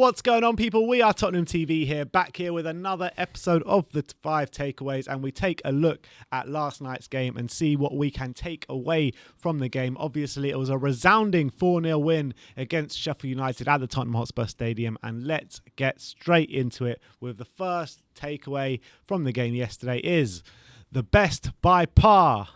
What's going on, people? We are Tottenham TV here, back here with another episode of the 5 Takeaways, and we take a look at last night's game and see what we can take away from the game. Obviously, it was a resounding 4-0 win against Sheffield United at the Tottenham Hotspur Stadium, and let's get straight into it with the first takeaway from the game yesterday is the best by par.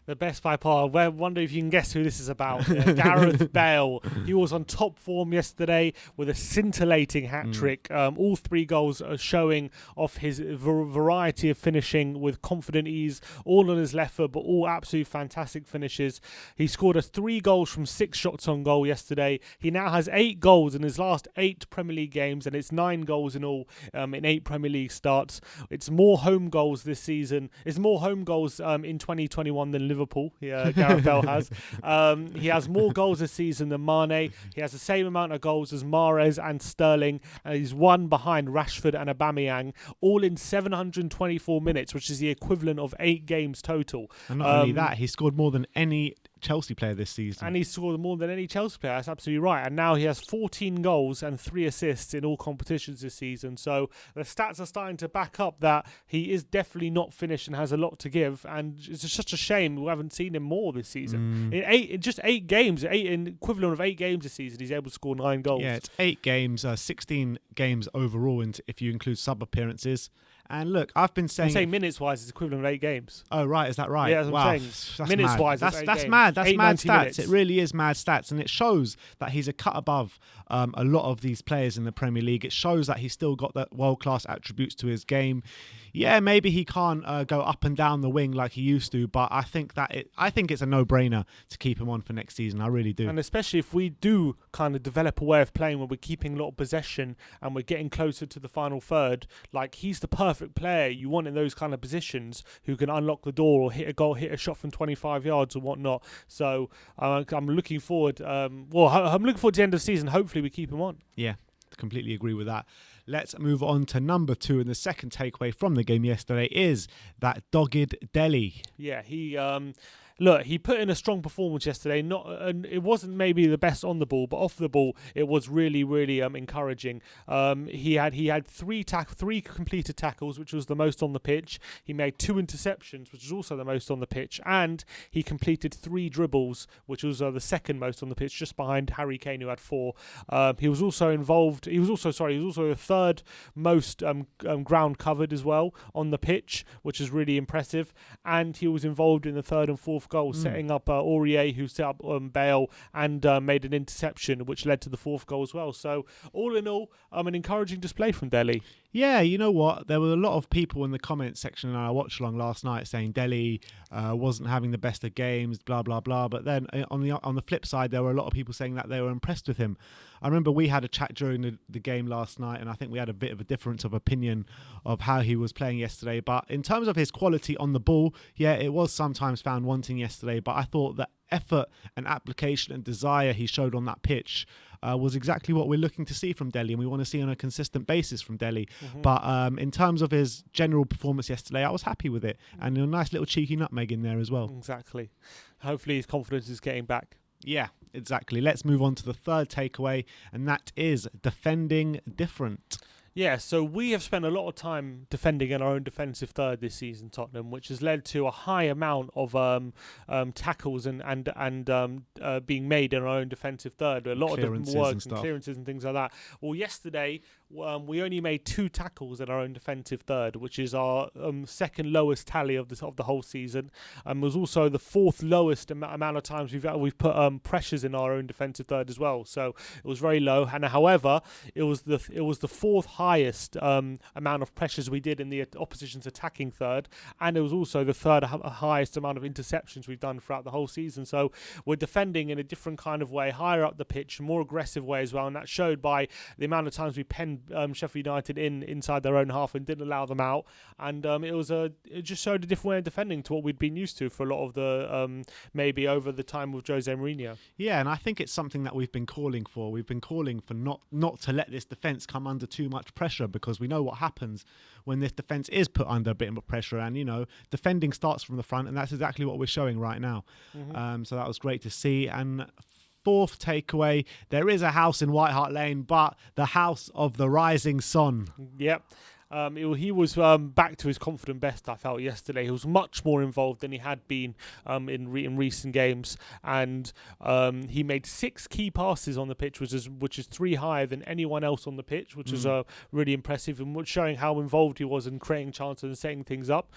The best by par. I wonder if you can guess who this is about. Gareth Bale. He was on top form yesterday with a scintillating hat-trick. All 3 goals are showing off his variety of finishing with confident ease, all on his left foot, but all absolutely fantastic finishes. He scored 3 goals from 6 shots on goal yesterday. He now has 8 goals in his last 8 Premier League games, and it's 9 goals in all in 8 Premier League starts. It's more home goals this season. It's more home goals in 2021 than Liverpool. Gareth Bale has. He has more goals this season than Mane. He has the same amount of goals as Mahrez and Sterling, and he's one behind Rashford and Aubameyang, all in 724 minutes, which is the equivalent of 8 games total. And not only that, he scored more than any Chelsea player this season. And he scored more than any Chelsea player. That's absolutely right. And now he has 14 goals and 3 assists in all competitions this season. So the stats are starting to back up that he is definitely not finished and has a lot to give. And it's just a shame we haven't seen him more this season. In just 8 games, in equivalent of 8 games this season, he's able to score 9 goals. Yeah, it's 8 games, 16 games overall, if you include sub appearances. And look, I've been saying... I'm saying minutes-wise, it's equivalant of 8 games. Oh, right. Is that right? Yeah, that's what I'm saying. Minutes-wise, that's games. mad. That's mad stats. Minutes. It really is mad stats. And it shows that he's a cut above a lot of these players in the Premier League. It shows that he's still got the world-class attributes to his game. Yeah, maybe he can't go up and down the wing like he used to, but I think it's a no-brainer to keep him on for next season. I really do. And especially if we do kind of develop a way of playing where we're keeping a lot of possession and we're getting closer to the final third, like he's the perfect player you want in those kind of positions who can unlock the door or hit a goal, hit a shot from 25 yards or whatnot. So I'm looking forward. I'm looking forward to the end of the season. Hopefully we keep him on. Yeah, completely agree with that. Let's move on to number 2, and the second takeaway from the game yesterday is that dogged Dele. Yeah, he put in a strong performance yesterday. It wasn't maybe the best on the ball, but off the ball, it was really, really encouraging. He had 3 completed tackles, which was the most on the pitch. He made 2 interceptions, which was also the most on the pitch, and he completed 3 dribbles, which was the second most on the pitch, just behind Harry Kane, who had 4. He was also involved. He was also the third most ground covered as well on the pitch, which is really impressive. And he was involved in the 3rd and 4th goal, setting up Aurier, who set up Bale, and made an interception, which led to the 4th goal as well. So all in all, an encouraging display from Dele. Yeah, you know what? There were a lot of people in the comments section in our watch along last night saying Dele wasn't having the best of games, blah blah blah. But then on the flip side, there were a lot of people saying that they were impressed with him. I remember we had a chat during the game last night, and I think we had a bit of a difference of opinion of how he was playing yesterday. But in terms of his quality on the ball, yeah, it was sometimes found wanting yesterday. But I thought that effort and application and desire he showed on that pitch was exactly what we're looking to see from Dele, and we want to see on a consistent basis from Dele. But in terms of his general performance yesterday, I was happy with it, and a nice little cheeky nutmeg in there as well. Exactly. Hopefully his confidence is getting back. Yeah, exactly. Let's move on to the third takeaway, and that is defending different. Yeah, so we have spent a lot of time defending in our own defensive third this season, Tottenham, which has led to a high amount of tackles and being made in our own defensive third. A lot of different works and clearances and things like that. Well, yesterday we only made 2 tackles in our own defensive third, which is our second lowest tally of the whole season. Was also the 4th lowest amount of times we've put pressures in our own defensive third as well. So it was very low. And however, it was the 4th highest amount of pressures we did in the opposition's attacking third, and it was also the 3rd highest amount of interceptions we've done throughout the whole season. So we're defending in a different kind of way, higher up the pitch, more aggressive way as well, and that showed by the amount of times we penned Sheffield United inside their own half and didn't allow them out. And it just showed a different way of defending to what we'd been used to for a lot of the maybe over the time with Jose Mourinho. Yeah, and I think it's something that we've been calling for. We've been calling for not to let this defence come under too much pressure, because we know what happens when this defence is put under a bit of pressure, and defending starts from the front, and that's exactly what we're showing right now. So that was great to see. And fourth takeaway. There is a house in White Hart Lane, but the house of the rising sun. Yep. He was back to his confident best, I felt, yesterday. He was much more involved than he had been in recent games, and he made 6 key passes on the pitch, which is 3 higher than anyone else on the pitch, which is really impressive and showing how involved he was in creating chances and setting things up.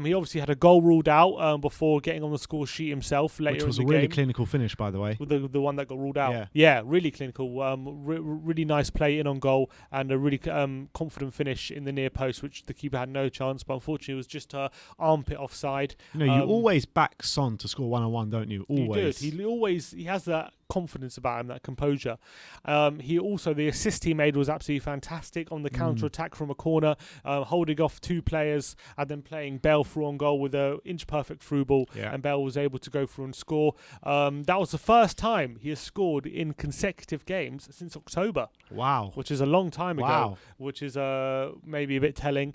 He obviously had a goal ruled out before getting on the score sheet himself later in the game. Which was a really clinical finish, by the way. The one that got ruled out. Yeah, really clinical. Really nice play in on goal and a really confident finish in the near post, which the keeper had no chance, but unfortunately it was just her armpit offside. You always back Son to score 1-on-1, don't you? Always. He has that confidence about him, that composure. The assist he made was absolutely fantastic on the counter attack from a corner, holding off 2 players and then playing Bale through on goal with a inch perfect through ball, and Bale was able to go through and score. That was the first time he has scored in consecutive games since October. Wow, which is a long time ago. Which is maybe a bit telling.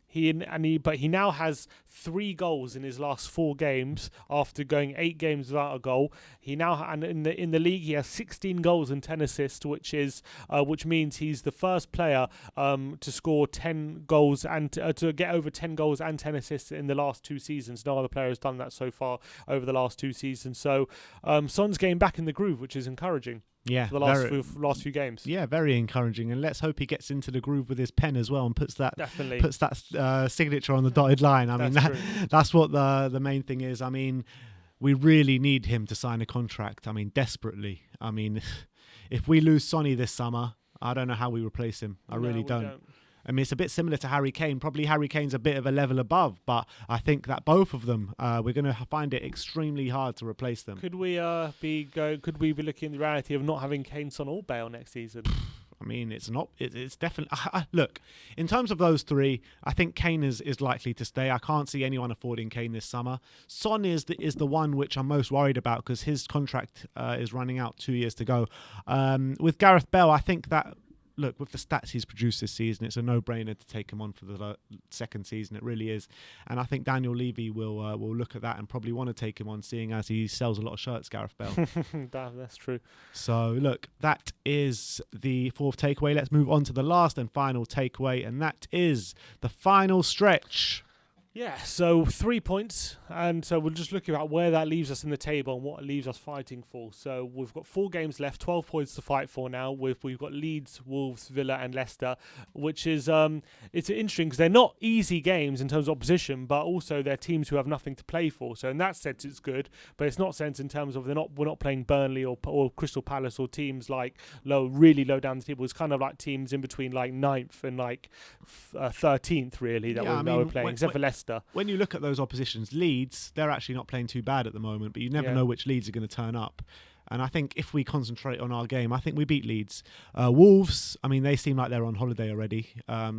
He now has 3 goals in his last 4 games after going 8 games without a goal. He now and in the league he has 16 goals and 10 assists, which means he's the first player to score 10 goals and to get over 10 goals and 10 assists in the last 2 seasons. No other player has done that so far over the last 2 seasons. So Son's getting back in the groove, which is encouraging. Yeah, for the last few games. Yeah, very encouraging, and let's hope he gets into the groove with his pen as well and puts that signature on the dotted line. I mean, that's what the main thing is. I mean, we really need him to sign a contract. I mean, desperately. I mean, if we lose Sonny this summer, I don't know how we replace him. I really don't. I mean, it's a bit similar to Harry Kane. Probably Harry Kane's a bit of a level above, but I think that both of them, we're going to find it extremely hard to replace them. Could we be looking at the reality of not having Kane, Son, or Bale next season? I mean, it's definitely... Look, in terms of those 3, I think Kane is likely to stay. I can't see anyone affording Kane this summer. Son is the one which I'm most worried about because his contract is running out 2 years to go. With Gareth Bale, I think that... Look, with the stats he's produced this season, it's a no-brainer to take him on for the second season. It really is. And I think Daniel Levy will look at that and probably want to take him on, seeing as he sells a lot of shirts, Gareth Bale. That's true. So, look, that is the 4th takeaway. Let's move on to the last and final takeaway, and that is the final stretch. Yeah, so 3 points, and so we'll just look at where that leaves us in the table and what it leaves us fighting for. So we've got 4 games left, 12 points to fight for now. We've got Leeds, Wolves, Villa and Leicester, which is it's interesting because they're not easy games in terms of opposition, but also they're teams who have nothing to play for. So in that sense, it's good, but it's not sense in terms of we're not playing Burnley or Crystal Palace or teams like really low down the table. It's kind of like teams in between like 9th and like 13th really that we're playing, except for Leicester. When you look at those oppositions, Leeds, they're actually not playing too bad at the moment, but you never know which Leeds are going to turn up. And I think if we concentrate on our game, I think we beat Leeds. Wolves, I mean, they seem like they're on holiday already.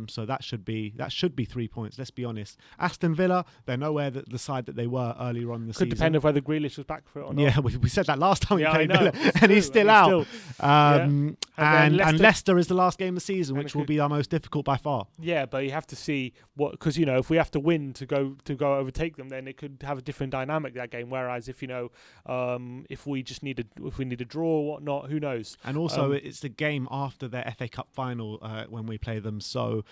So that should be 3 points, let's be honest. Aston Villa, they're nowhere the side that they were earlier on in the season. Could depend on whether Grealish was back for it or not. Yeah, we said that last time we played Villa, and he's still out. And Leicester is the last game of the season, which will be our most difficult by far. Yeah, but you have to see because if we have to win to go overtake them, then it could have a different dynamic that game. Whereas if if we need a draw or whatnot, who knows? And also, it's the game after their FA Cup final when we play them, so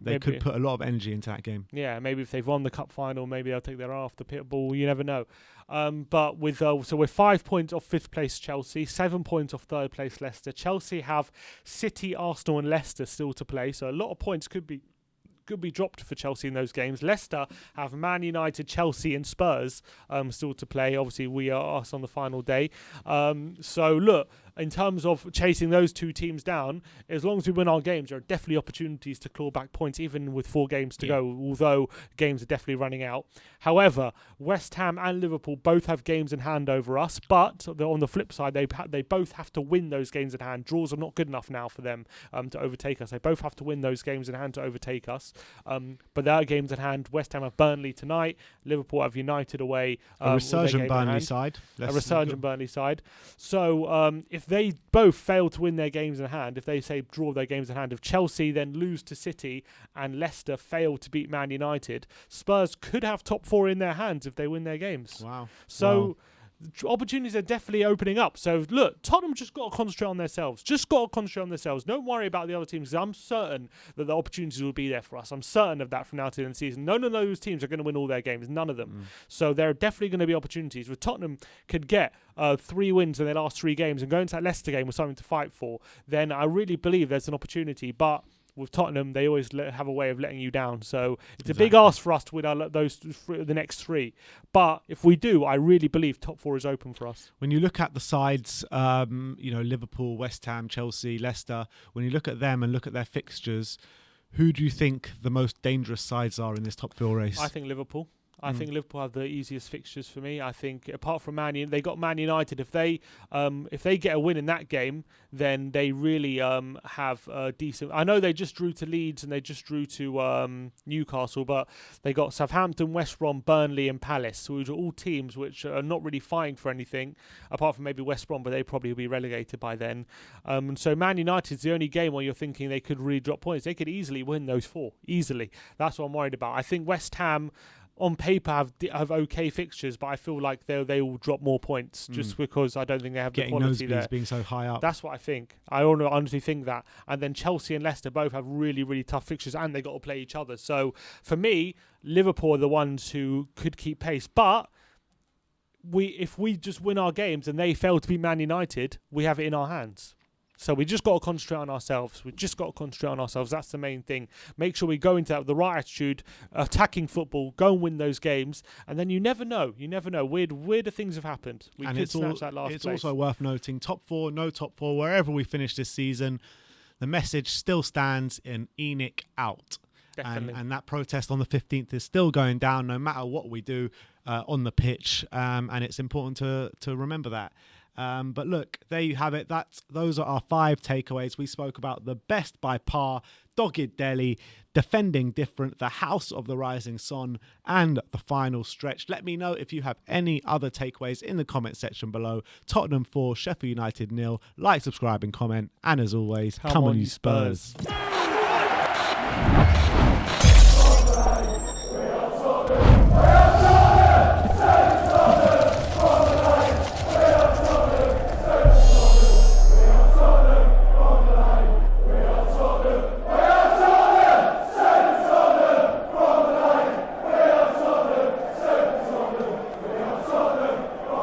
they could put a lot of energy into that game. Yeah, maybe if they've won the cup final, maybe they'll take their after pit ball. You never know. But so we're 5 points off 5th place Chelsea, 7 points off 3rd place Leicester. Chelsea have City, Arsenal, and Leicester still to play, so a lot of points could be dropped for Chelsea in those games. Leicester have Man United, Chelsea and Spurs still to play. Obviously, we are us on the final day. So look, in terms of chasing those 2 teams down, as long as we win our games, there are definitely opportunities to claw back points, even with 4 games to go, although games are definitely running out. However, West Ham and Liverpool both have games in hand over us, but on the flip side, they both have to win those games in hand. Draws are not good enough now for them to overtake us. They both have to win those games in hand to overtake us. But there are games in hand. West Ham have Burnley tonight. Liverpool have United away. A resurgent Burnley side. A resurgent Burnley side. So if they both fail to win their games in hand, if they say draw their games in hand, if Chelsea then lose to City and Leicester fail to beat Man United, Spurs could have top 4 in their hands if they win their games. Wow. So opportunities are definitely opening up. So look, Tottenham just got to concentrate on themselves. Don't worry about the other teams. I'm certain that the opportunities will be there for us. I'm certain of that from now to the end of the season. None of those teams are going to win all their games. None of them. So there are definitely going to be opportunities. With Tottenham could get 3 wins in their last 3 games and go into that Leicester game with something to fight for, then I really believe there's an opportunity. But with Tottenham, they always have a way of letting you down. So it's a big ask for us to win the next 3. But if we do, I really believe top 4 is open for us. When you look at the sides, Liverpool, West Ham, Chelsea, Leicester, when you look at them and look at their fixtures, who do you think the most dangerous sides are in this top 4 race? I think Liverpool. I think Liverpool have the easiest fixtures for me. I think apart from they got Man United. If they get a win in that game, then they really have a decent. I know they just drew to Leeds and they just drew to Newcastle, but they got Southampton, West Brom, Burnley, and Palace, which are all teams which are not really fighting for anything, apart from maybe West Brom, but they probably will be relegated by then. And so Man United's the only game where you're thinking they could really drop points. They could easily win those 4 easily. That's what I'm worried about. I think West Ham, on paper, have okay fixtures, but I feel like they will drop more points just because I don't think they have the quality there. Being so high up. That's what I think. I honestly think that. And then Chelsea and Leicester both have really, really tough fixtures, and they got to play each other. So for me, Liverpool are the ones who could keep pace. But if we just win our games and they fail to beat Man United, we have it in our hands. So we just got to concentrate on ourselves. That's the main thing. Make sure we go into that with the right attitude, attacking football, go and win those games. And then you never know. Weirder things have happened. We could snatch that last place. It's also worth noting, top 4, no top 4, wherever we finish this season, the message still stands in ENIC out. And that protest on the 15th is still going down no matter what we do on the pitch. And it's important to remember that. But look, there you have it. Those are our 5 takeaways. We spoke about the best by par, dogged Delhi, defending different, the house of the rising sun, and the final stretch. Let me know if you have any other takeaways in the comment section below. Tottenham 4, Sheffield United 0. Like, subscribe, and comment. And as always, come on you Spurs.